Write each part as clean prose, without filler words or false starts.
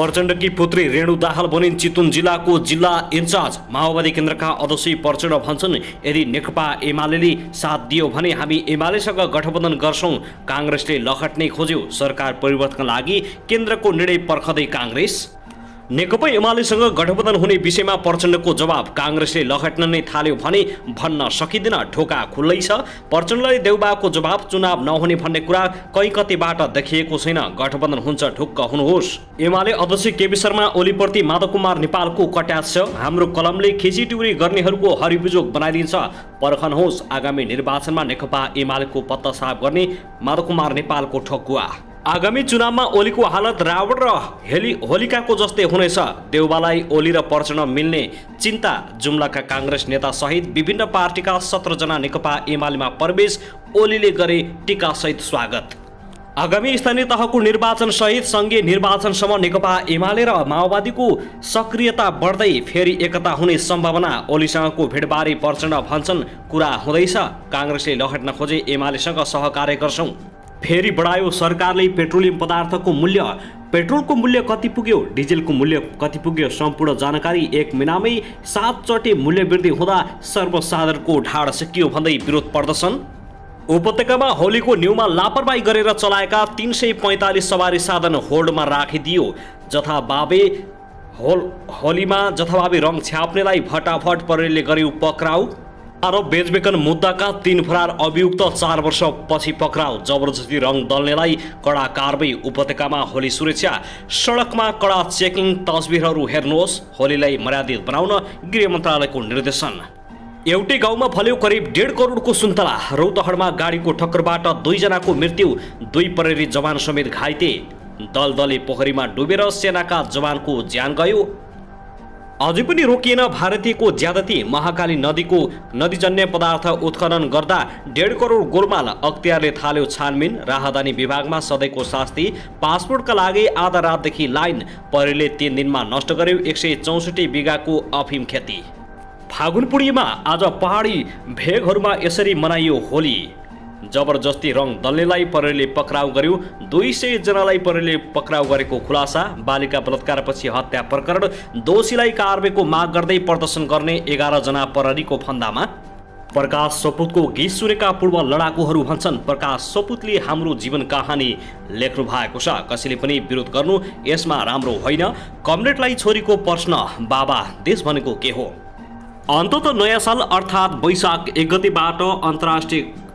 प्रचण्डकी पुत्री रेणु दाहाल बनिन् चितवन जिल्लाको जिल्ला इन्चार्ज। माओवादी केन्द्रका अध्यक्ष प्रचण्ड भन्छन्, यदि नेकपा एमाले साथ दियो भने हामी एमालेसँग गठबन्धन गर्छौं। कांग्रेसले लखट्नै खोज्यो। सरकार परिवर्तनका लागि केन्द्रको निर्णय पर्खदै कांग्रेस। नेकपा एमालेसँग गठबन्धन हुने विषयमा प्रचण्डको जवाब। कांग्रेसले लखट्न नै थाल्यो भने भन्न सकिँदैन, ढोका खुल्लै छ। प्रचण्डले देउबाको जवाब। चुनाव नहुने भन्ने कुरा कहीँ कतैबाट देखिएको छैन। गठबन्धन हुन्छ, ढुक्क हुनुहोस्। एमाले अध्यक्ष केपी शर्मा ओलीप्रति माधव कुमार नेपालको कटाक्ष। हाम्रो कलमले खिचिटिउरी गर्नेहरूको हरिबिजोग बनाइदिन्छ, पर्खनुहोस्। आगामी निर्वाचनमा नेकपा एमालेको पत्ता साफ गर्ने माधव कुमार नेपालको ठकुवा। आगामी चुनावमा ओलीको हालत रावण र होलिकाको जस्तै हुनेछ। देउबालाई ओली र प्रचण्ड मिल्ने चिन्ता। जुम्लाका कांग्रेस नेता सहित विभिन्न पार्टीका 17 जना नेकपा एमालेमा प्रवेश। ओलीले गरे टीकासहित स्वागत। आगामी स्थानीय तहको निर्वाचन सहित संघीय निर्वाचनसम्म नेकपा एमाले र माओवादीको सक्रियता बढ्दै फेरि एकता हुने सम्भावना। ओलीसँगको भेटबारे प्रचण्ड भन्छन्, कुरा हुँदैछ। कांग्रेसले लखट्न खोजे, एमालेसँग सहकार्य गर्छौं। फेरि बढायो सरकारले पेट्रोलियम पदार्थको मूल्य। पेट्रोलको मूल्य कति पुग्यो, डिजेलको मूल्य कति पुग्यो, सम्पूर्ण जानकारी एक महिनामै 7 चोटि मूल्य वृद्धि हुँदा सर्वसाधारणको ढाड सिकियो भन्दै विरोध प्रदर्शन। उपत्यकामा होलीको न्यूमा लापरवाही गरेर चलाएका 345 सवारी साधन होल्डमा राखिदियो। होलीमा जथाभावी रङ छ्याप्नेलाई फटाफट प्रहरीले गर्यो पक्राउ। आरोप बेचबेचन मुद्दाका 3 फरार अभियुक्त 4 वर्षपछि पक्राउ। जबरजस्ती रङ दल्नेलाई कडा कारबाही। उपत्यकामा होली सुरक्षा, सडकमा कडा चेकिङ। तस्बिरहरू हेर्नुहोस्। होलीलाई मर्यादित बनाउन गृह मन्त्रालयको निर्देशन। एउटै गाउँमा फल्यो करिब 1.5 करोडको सुन्तला। रौतहटमा गाडीको ठक्करबाट 2 जनाको मृत्यु, 2 प्रहरी जवान समेत घाइते। दलदले पोखरीमा डुबेर सेनाका जवानको ज्यान गयो। अझै पनि रोकिएन भारतीयको ज्यादती। महाकाली नदीको नदीजन्य पदार्थ उत्खनन गर्दा 1.5 करोड गोलमाल। अख्तियारले थाल्यो छानबिन। राहदानी विभागमा सधैँको शास्ति। पासपोर्टका लागि आधा रातदेखि लाइन। प्रहरीले 3 दिनमा नष्ट गर्यो 164 बिघाको अफिम खेती। फागुन पूर्णिमा आज पहाडी भेगहरूमा यसरी मनाइयो होली। जबरजस्ती रङ दल्नेलाई प्रहरीले पक्राउ गर्यो। 200 जनालाई प्रहरीले पक्राउ गरेको खुलासा। बालिका बलात्कारपछि हत्या प्रकरण। दोषीलाई कारबाहीको माग गर्दै प्रदर्शन गर्ने 11 जना प्रहरीको फन्दामा। प्रकाश सपुतको गीत सुनेका पूर्व लडाकुहरू भन्छन्, प्रकाश सपुतले हाम्रो जीवन कहानी लेख्नु भएको छ। कसैले पनि विरोध गर्नु यसमा राम्रो होइन। कमरेडलाई छोरीको प्रश्न, बाबा देश भनेको के हो? अन्ततः नयाँ साल अर्थात् वैशाख 1 गतेबाट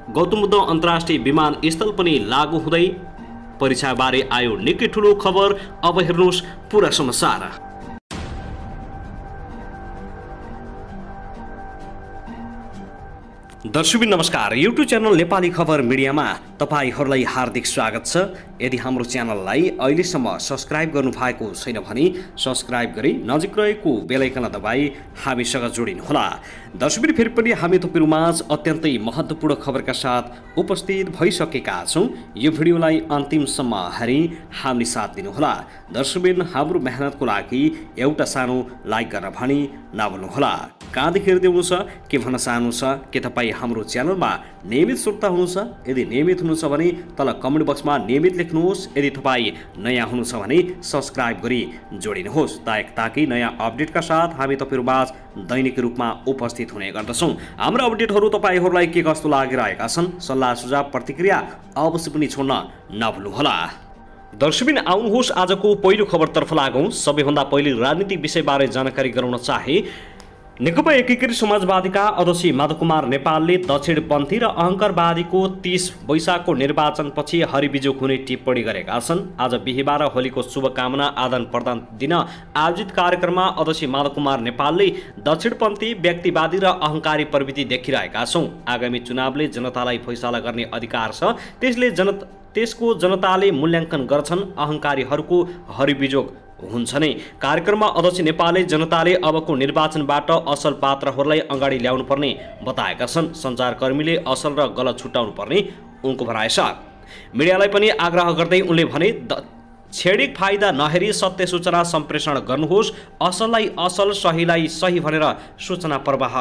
गौतम बुद्ध अन्तर्राष्ट्रिय विमानस्थल पनि लागू हुँदै परीक्षाबारे आयो निकै ठुलो खबर। अब हेर्नुहोस् पुरा समाचार। दर्शकबिन नमस्कार। युट्युब च्यानल नेपाली खबर मिडियामा तपाईहरूलाई हार्दिक स्वागत छ। यदि हाम्रो च्यानललाई अहिलेसम्म सब्स्क्राइब गर्नु भएको छैन भने सब्स्क्राइब गरी नजिक रहेको बेल आइकन दबाई हामीसँग जोडिनुहोला। दर्शकबिन फेरि पनि हामी तपाईहरुमाझ अत्यन्तै महत्त्वपूर्ण खबरका साथ उपस्थित भइसकेका छौं। यो भिडियोलाई अन्तिमसम्म हेरी हामी साथ दिनुहोला। दर्शकबिन हाम्रो मेहनतको लागि एउटा सानो लाइक गर्न भनी नभुल्नुहोला। कहाँदेखि हेर्दै हुनुहुन्छ, के भन्न चाहनुहुन्छ, के तपाईँ हाम्रो च्यानलमा नियमित श्रोता हुनुहुन्छ? यदि नियमित हुनुहुन्छ भने तल कमेन्ट बक्समा नियमित लेख्नुहोस्। यदि तपाईँ नयाँ हुनुहुन्छ भने सब्स्क्राइब गरी जोडिनुहोस् ताकि नयाँ अपडेटका साथ हामी तपाईहरुमाझ दैनिक रूपमा उपस्थित हुने गर्दछौं। हाम्रो अपडेटहरू तपाईहरूलाई के कस्तो लागिरहेका छन्, सल्लाह सुझाव प्रतिक्रिया अवश्य पनि छोड्न नभुल्नुहोला। दर्शकबिन आउनुहोस् आजको पहिलो खबरतर्फ लागौं। सबैभन्दा पहिले राजनीतिक विषयबारे जानकारी गराउन चाहे। नेकपा एकीकृत समाजवादीका अध्यक्ष माधव कुमार नेपालले दक्षिणपन्थी र अहङ्कारवादीको 30 वैशाखको निर्वाचनपछि हरिबिजोग हुने टिप्पणी गरेका छन्। आज बिहीबार होलीको शुभकामना आदान प्रदान दिन आयोजित कार्यक्रममा अध्यक्ष माधव कुमार नेपालले दक्षिणपन्थी व्यक्तिवादी र अहङ्कारी प्रवृत्ति देखिरहेका छौं। आगामी चुनावले जनतालाई फैसला गर्ने अधिकार छ, त्यसको जनताले मूल्याङ्कन गर्छन्। अहङ्कारीहरूको हरिबिजोग हुन्छ नै। कार्यक्रममा अध्यक्ष नेपालले जनताले अबको निर्वाचनबाट असल पात्रहरूलाई अगाडि ल्याउनु पर्ने बताएका छन्। सञ्चारकर्मीले असल र गलत छुट्याउनु पर्ने उनको भनाइ छ। मिडियालाई पनि आग्रह गर्दै उनले भने छेडिक फाइदा नहेरी सत्य सूचना सम्प्रेषण गर्नुहोस्, असललाई असल सहीलाई सही भनेर सूचना प्रवाह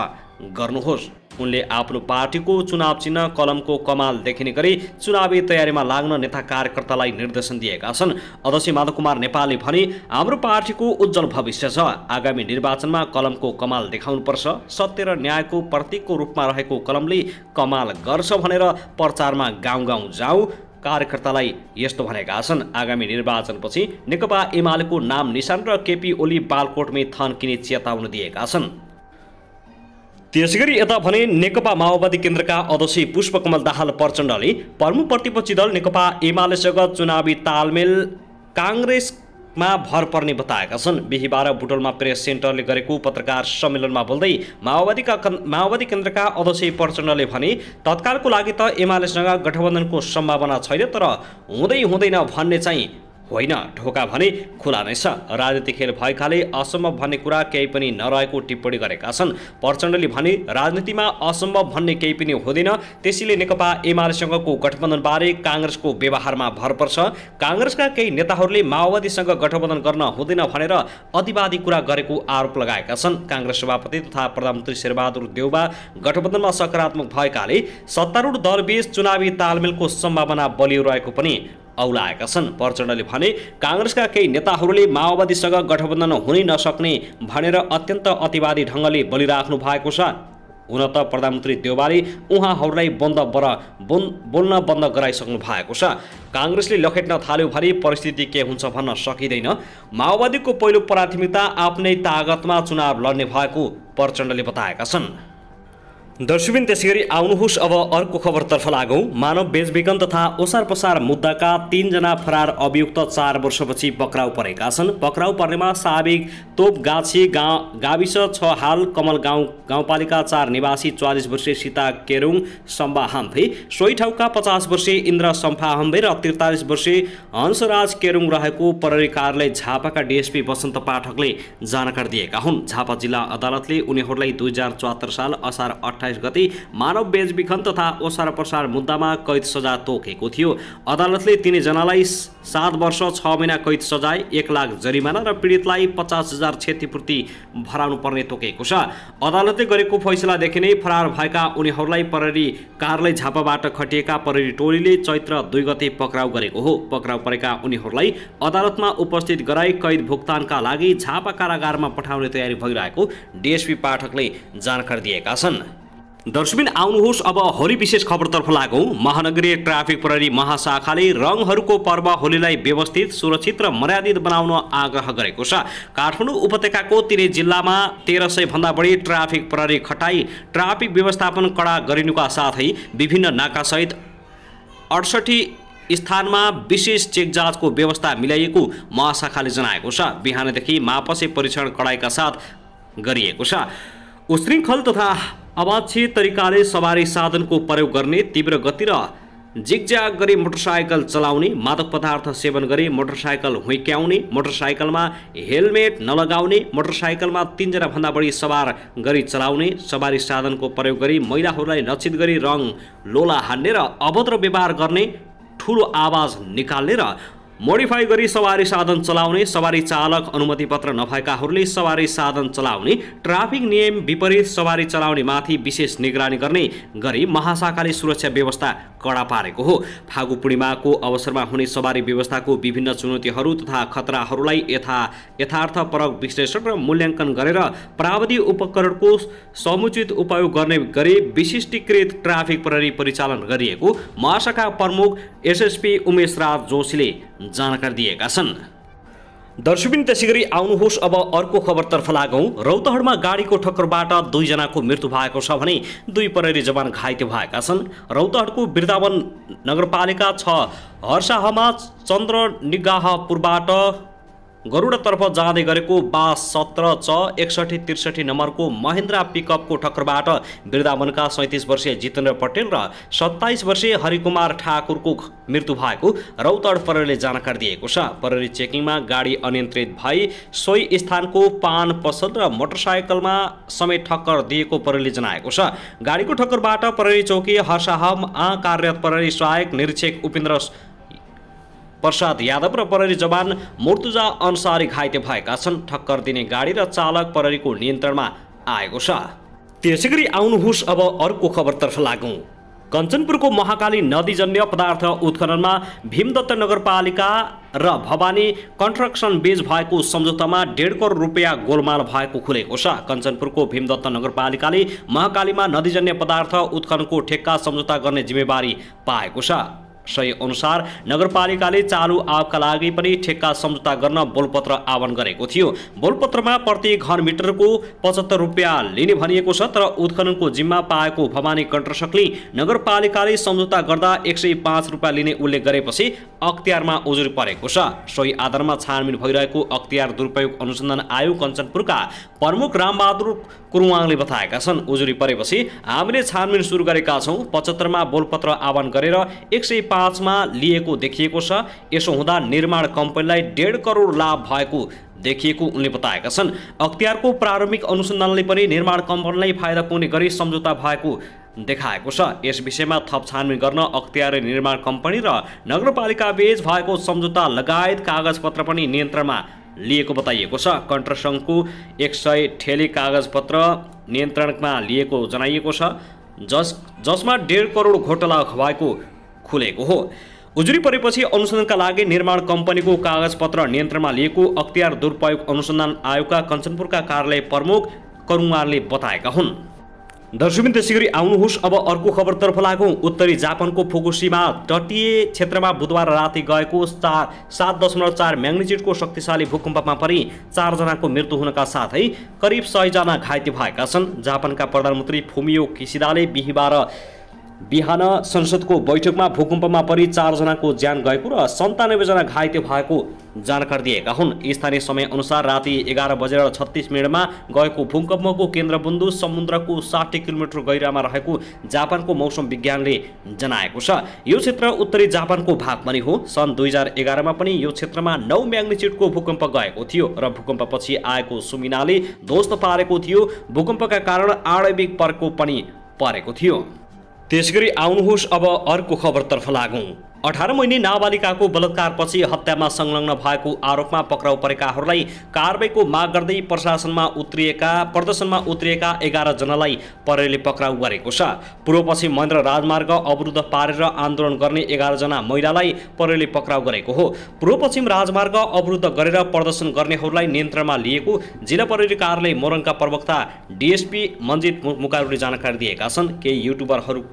गर्नुहोस्। उनले आफ्नो पार्टीको चुनाव चिन्ह कलमको कमाल देखिने गरी चुनावी तयारीमा लाग्न नेता कार्यकर्तालाई निर्देशन दिएका छन्। अध्यक्ष माधव कुमार नेपालले भने हाम्रो पार्टीको उज्जवल भविष्य छ। आगामी निर्वाचनमा कलमको कमाल देखाउनुपर्छ। सत्य र न्यायको प्रतीकको रूपमा रहेको कलमले कमाल गर्छ भनेर प्रचारमा गाउँ गाउँ जाउँ कार्यकर्तालाई यस्तो भनेका छन्। आगामी निर्वाचनपछि नेकपा एमालेको नाम निशान र केपी ओली बालकोटमै थन्किने चेतावनी दिएका छन्। त्यसैगरी यता भने नेकपा माओवादी केन्द्रका अध्यक्ष पुष्पकमल दाहाल प्रचण्डले प्रमुख प्रतिपक्षी दल नेकपा एमालेसँग चुनावी तालमेल काङ्ग्रेसमा भर पर्ने बताएका छन्। बिहीबार बुटोलमा प्रेस सेन्टरले गरेको पत्रकार सम्मेलनमा बोल्दै माओवादी केन्द्रका अध्यक्ष प्रचण्डले भने तत्कालको लागि त एमालेसँग गठबन्धनको सम्भावना छैन, तर हुँदैन भन्ने चाहिँ होइन, ढोका भने खुला नै छ। राजनीतिक खेल भएकाले असम्भव भन्ने कुरा केही पनि नरहेको टिप्पणी गरेका छन्। प्रचण्डले भने राजनीतिमा असम्भव भन्ने केही पनि हुँदैन, त्यसैले नेकपा एमालेसँगको गठबन्धनबारे काङ्ग्रेसको व्यवहारमा भर पर्छ। काङ्ग्रेसका केही नेताहरूले माओवादीसँग गठबन्धन गर्न हुँदैन भनेर अतिवादी कुरा गरेको आरोप लगाएका छन्। काङ्ग्रेस सभापति तथा प्रधानमन्त्री शेरबहादुर देउबा गठबन्धनमा सकारात्मक भएकाले सत्तारूढ दलबीच चुनावी तालमेलको सम्भावना बलियो रहेको पनि औलाएका छन्। प्रचण्डले भने काङ्ग्रेसका केही नेताहरूले माओवादीसँग गठबन्धन हुनै नसक्ने भनेर अत्यन्त अतिवादी ढङ्गले बोलिराख्नु भएको छ। हुन त प्रधानमन्त्री देउबाले उहाँहरूलाई बोल्न बन्द गराइसक्नु भएको छ। काङ्ग्रेसले लखेट्न थाल्यो भने परिस्थिति के हुन्छ भन्न सकिँदैन। माओवादीको पहिलो प्राथमिकता आफ्नै तागतमा चुनाव लड्ने भएको प्रचण्डले बताएका छन्। दर्शकबिन त्यसैगरी आउनुहोस् अब अर्को खबरतर्फ लागौँ। मानव बेचबिखन तथा ओसार पसार मुद्दाका 3 जना फरार अभियुक्त 4 वर्षपछि पक्राउ परेका छन्। पक्राउ पर्नेमा साबिक तोपगाछी गाविस 6 हाल कमल गाउँपालिका 4 निवासी 44 वर्षीय सीता केरुङ सम्बा हाम्फे, सोही ठाउँका 50 वर्षीय इन्द्र सम्फा हाम्फे र 43 वर्षीय हंसराज केरुङ रहेको प्रहरी कार्यालय झापाका डीएसपी वसन्त पाठकले जानकारी दिएका हुन्। झापा जिल्ला अदालतले उनीहरूलाई 2074 साल असार 28 गते मानव बेचबिखन तथा ओसार पसार मुद्दामा कैद सजाय तोकेको थियो। अदालतले तिनैजनालाई 7 वर्ष 6 महिना कैद सजाय, 1 लाख जरिमाना र पीडितलाई 50,000 क्षतिपूर्ति भराउनु पर्ने तोकेको छ। अदालतले गरेको फैसलादेखि नै फरार भएका उनीहरूलाई प्रहरी कार्यालय झापाबाट खटिएका प्रहरी टोलीले चैत्र 2 गते पक्राउ गरेको हो। पक्राउ परेका उनीहरूलाई अदालतमा उपस्थित गराई कैद भुक्तानका लागि झापा कारागारमा पठाउने तयारी भइरहेको डीएसपी पाठकले जानकारी दिएका छन्। दर्शकबिन आउनुहोस् अब होली विशेष खबरतर्फ लागौँ। महानगरीय ट्राफिक प्रहरी महाशाखाले रङहरूको पर्व होलीलाई व्यवस्थित, सुरक्षित र मर्यादित बनाउन आग्रह गरेको छ। काठमाडौँ उपत्यकाको 3 जिल्लामा 1300 भन्दा बढी ट्राफिक प्रहरी खटाई, ट्राफिक व्यवस्थापन कडा गरिनुका साथै विभिन्न नाकासहित 68 स्थानमा विशेष चेक जाँचको व्यवस्था मिलाइएको महाशाखाले जनाएको छ। बिहानदेखि मापसे परीक्षण कडाइका साथ गरिएको छ। उशृङ्खल तथा अवाच्छित तरिकाले सवारी साधनको प्रयोग गर्ने, तीव्र गति र जिगज्याग गरी मोटरसाइकल चलाउने, मादक पदार्थ सेवन गरी मोटरसाइकल हुइक्याउने, मोटरसाइकलमा हेलमेट नलगाउने, मोटरसाइकलमा 3 जना भन्दा बढी सवार गरी चलाउने, सवारी साधनको प्रयोग गरी महिलाहरूलाई लक्षित गरी रङ लोला हान्ने र अभद्र व्यवहार गर्ने, ठुलो आवाज निकाल्ने र मोडिफाई गरी सवारी साधन चलाउने, सवारी चालक अनुमति पत्र नभएकाहरूले सवारी साधन चलाउने, ट्राफिक नियम विपरीत सवारी चलाउने माथि विशेष निगरानी गर्ने गरी महाशाखाले सुरक्षा व्यवस्था कडा पारेको हो। फागु पूर्णिमाको अवसरमा हुने सवारी व्यवस्थाको विभिन्न चुनौतीहरू तथा खतराहरूलाई यथार्थपरक विश्लेषण र मूल्याङ्कन गरेर प्राविधिक उपकरणको समुचित उपयोग गर्ने गरी विशिष्टीकृत ट्राफिक प्रहरी परिचालन गरिएको महाशाखा प्रमुख एसएसपी उमेश राज जोशीले जानकारी दिएका छन्। दर्शकबिन त्यसैगरी आउनुहोस् अब अर्को खबरतर्फ लागौँ। रौतहटमा गाडीको ठक्करबाट 2 जनाको मृत्यु भएको छ भने 2 प्रहरी जवान घाइते भएका छन्। रौतहटको वृन्दावन नगरपालिका 6 हर्साहमा चन्द्रनिगाहपुरबाट गरुडतर्फ जाँदै गरेको बास 17 च 6163 नम्बरको महेन्द्रा पिकअपको ठक्करबाट वृन्दावनका 37 वर्षीय जितेन्द्र पटेल र 27 वर्षीय हरिकुमार ठाकुरको मृत्यु भएको रौतहट प्रहरीले जानकारी दिएको छ। प्रहरी चेकिङमा गाडी अनियन्त्रित भई सोही स्थानको पान पसल र मोटरसाइकलमा समेत ठक्कर दिएको प्रहरीले जनाएको छ। गाडीको ठक्करबाट प्रहरी चौकी हर्साहमा कार्यरत प्रहरी सहायक निरीक्षक प्रसाद यादव र प्रहरी जवान मुर्तुजा अन्सारी घाइते भएका छन्। ठक्कर दिने गाडी र चालक प्रहरीको नियन्त्रणमा आएको छ। त्यसैगरी आउनुहोस् अब अर्को खबरतर्फ लागौँ। कञ्चनपुरको महाकाली नदीजन्य पदार्थ उत्खननमा भीमदत्त नगरपालिका र भवानी कन्स्ट्रक्सन बीच भएको सम्झौतामा 1.5 करोड रुपियाँ गोलमाल भएको खुलेको छ। कञ्चनपुरको भीमदत्त नगरपालिकाले महाकालीमा नदीजन्य पदार्थ उत्खननको ठेक्का सम्झौता गर्ने जिम्मेवारी पाएको छ। सही अनुसार नगरपालिकाले चालु आवकका लागि पनि ठेक्का सम्झौता गर्न बोलपत्र आह्वान गरेको थियो। बोलपत्रमा प्रति घन मिटरको 75 रुपियाँ लिने भनिएको छ। तर उत्खननको जिम्मा पाएको भवानी कन्स्ट्रक्सनले नगरपालिकाले सम्झौता गर्दा 105 रुपियाँ लिने उल्लेख गरेपछि अख्तियारमा उजुरी परेको छ। सोही आधारमा छानबिन भइरहेको अख्तियार दुरुपयोग अनुसन्धान आयोग कञ्चनपुरका प्रमुख रामबहादुर कुरुवाङले बताएका छन्। उजुरी परेपछि हामीले छानबिन सुरु गरेका छौँ। 75 मा बोलपत्र आह्वान गरेर 105 मा लिएको देखिएको छ। यसो हुँदा निर्माण कम्पनीलाई 1.5 करोड लाभ भएको देखिएको उनले बताएका छन्। अख्तियारको प्रारम्भिक अनुसन्धानले पनि निर्माण कम्पनीलाई फाइदा पुग्ने गरी सम्झौता भएको देखाएको छ। यस विषयमा थप छानबिन गर्न अख्तियार निर्माण कम्पनी र नगरपालिका बीच भएको सम्झौता लगायत कागजपत्र पनि नियन्त्रणमा लिएको बताइएको छ। कन्स्ट्रक्सनको 100 ठेली कागजपत्र नियन्त्रणमा लिएको जनाइएको छ, जसमा 1.5 करोड घोटाला भएको खुलेको हो। उजुरी परेपछि अनुसन्धानका लागि निर्माण कम्पनीको कागजपत्र नियन्त्रणमा लिएको अख्तियार दुरुपयोग अनुसन्धान आयोगका कञ्चनपुरका कार्यालय प्रमुख करुङारले बताएका हुन्। दर्शकबिन त्यसैगरी आउनुहोस् अब अर्को खबरतर्फ लागौँ। उत्तरी जापानको फुकुशिमा तटीय क्षेत्रमा बुधबार राति गएको 7.4 म्याग्निट्युडको शक्तिशाली भूकम्पमा परि 4 जनाको मृत्यु हुनका साथै करिब 100 जना घाइते भएका छन्। जापानका प्रधानमन्त्री फुमियो किसिदाले बिहान संसदको बैठकमा भूकम्पमा परि 4 जनाको ज्यान गएको र 97 जना घाइते भएको जानकारी दिएका हुन्। स्थानीय समय अनुसार राति 11:36 गएको भूकम्पको केन्द्रबिन्दु समुद्रको 60 किलोमिटर गहिरामा रहेको जापानको मौसम विज्ञानले जनाएको छ। यो क्षेत्र उत्तरी जापानको भाग पनि हो। सन् 2011 मा पनि यो क्षेत्रमा 9 म्याग्निट्युडको भूकम्प गएको थियो र भूकम्पपछि आएको सुमिनाले ध्वस्त पारेको थियो। भूकम्पका कारण आणविक प्रकोप पनि परेको थियो। त्यसगरी आउनुहोस् अब अर्को खबरतर्फ लागौँ। 18 महिने नाबालिकाको बलात्कारपछि हत्यामा संलग्न भएको आरोपमा पक्राउ परेकाहरूलाई कारबाहीको माग गर्दै प्रदर्शनमा उत्रिएका 11 जनालाई प्रहरीले पक्राउ गरेको छ। पूर्व-पश्चिम महेन्द्र राजमार्ग अवरुद्ध पारेर आन्दोलन गर्ने 11 जना महिलालाई प्रहरीले पक्राउ गरेको हो। पूर्व-पश्चिम राजमार्ग अवरुद्ध गरेर प्रदर्शन गर्नेहरूलाई नियन्त्रणमा लिएको जिल्ला प्रहरी कार्यालय मोरङका प्रवक्ता डीएसपी मन्जित मुकारुले जानकारी दिएका छन्। केही युट्युबरहरू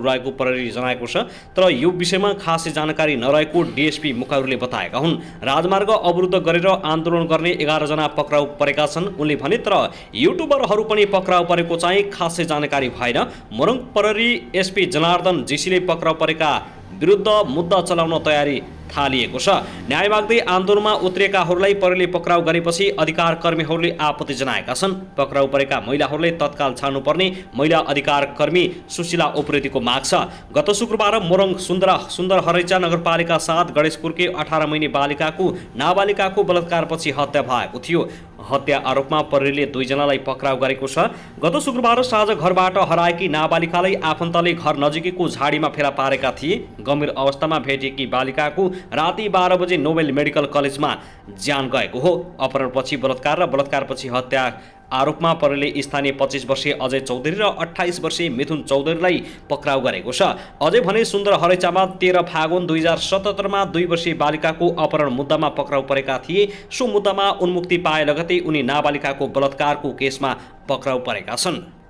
रहेको प्रहरी जनाएको छ, तर यो विषयमा खासै जानकारी नरहेको डीएसपी मुकारुले बताएका हुन्। राजमार्ग अवरुद्ध गरेर आन्दोलन गर्ने 11 जना पक्राउ परेका छन् उनले भने, तर युट्युबरहरू पनि पक्राउ परेको चाहिँ खासै जानकारी भएन। मोरङ प्रहरी एसपी जनार्दन जीसीले पक्राउ परेका विरुद्ध मुद्दा चलाउन तयारी थालिएको छ। न्याय माग्दै आन्दोलनमा उत्रिएकाहरूलाई प्रहरीले पक्राउ गरेपछि अधिकार कर्मीहरूले आपत्ति जनाएका छन्। पक्राउ परेका महिलाहरूले तत्काल छाड्नुपर्ने महिला अधिकार कर्मी सुशीला उप्रेतीको माग छ। गत शुक्रबार मोरङ सुन्दर हरैचा नगरपालिका 7 गणेशपुरकै 18 महिने नाबालिकाको बलात्कारपछि हत्या भएको थियो। हत्या आरोपमा प्रहरीले 2 जनालाई पक्राउ गरेको छ। गत शुक्रबार साँझ घरबाट हराएकी नाबालिकालाई आफन्तले घर नजिकैको झाडीमा फेला पारेका थिए। गम्भीर अवस्थामा भेटिएकी बालिकाको राति 12 बजे नोबेल मेडिकल कलेजमा ज्यान गएको हो। अपहरणपछि बलात्कार र बलात्कारपछि हत्या आरोपमा प्रहरीले स्थानीय 25 वर्षीय अजय चौधरी र 28 वर्षीय मिथुन चौधरीलाई पक्राउ गरेको छ। अझै भने सुन्दर हरैचामा 13 फागुन 2077 मा 2 वर्षीय बालिकाको अपहरण मुद्दामा पक्राउ परेका थिए। सो मुद्दामा उन्मुक्ति पाए लगतै उनी नाबालिकाको बलात्कारको केसमा पक्राउ परेका छन्।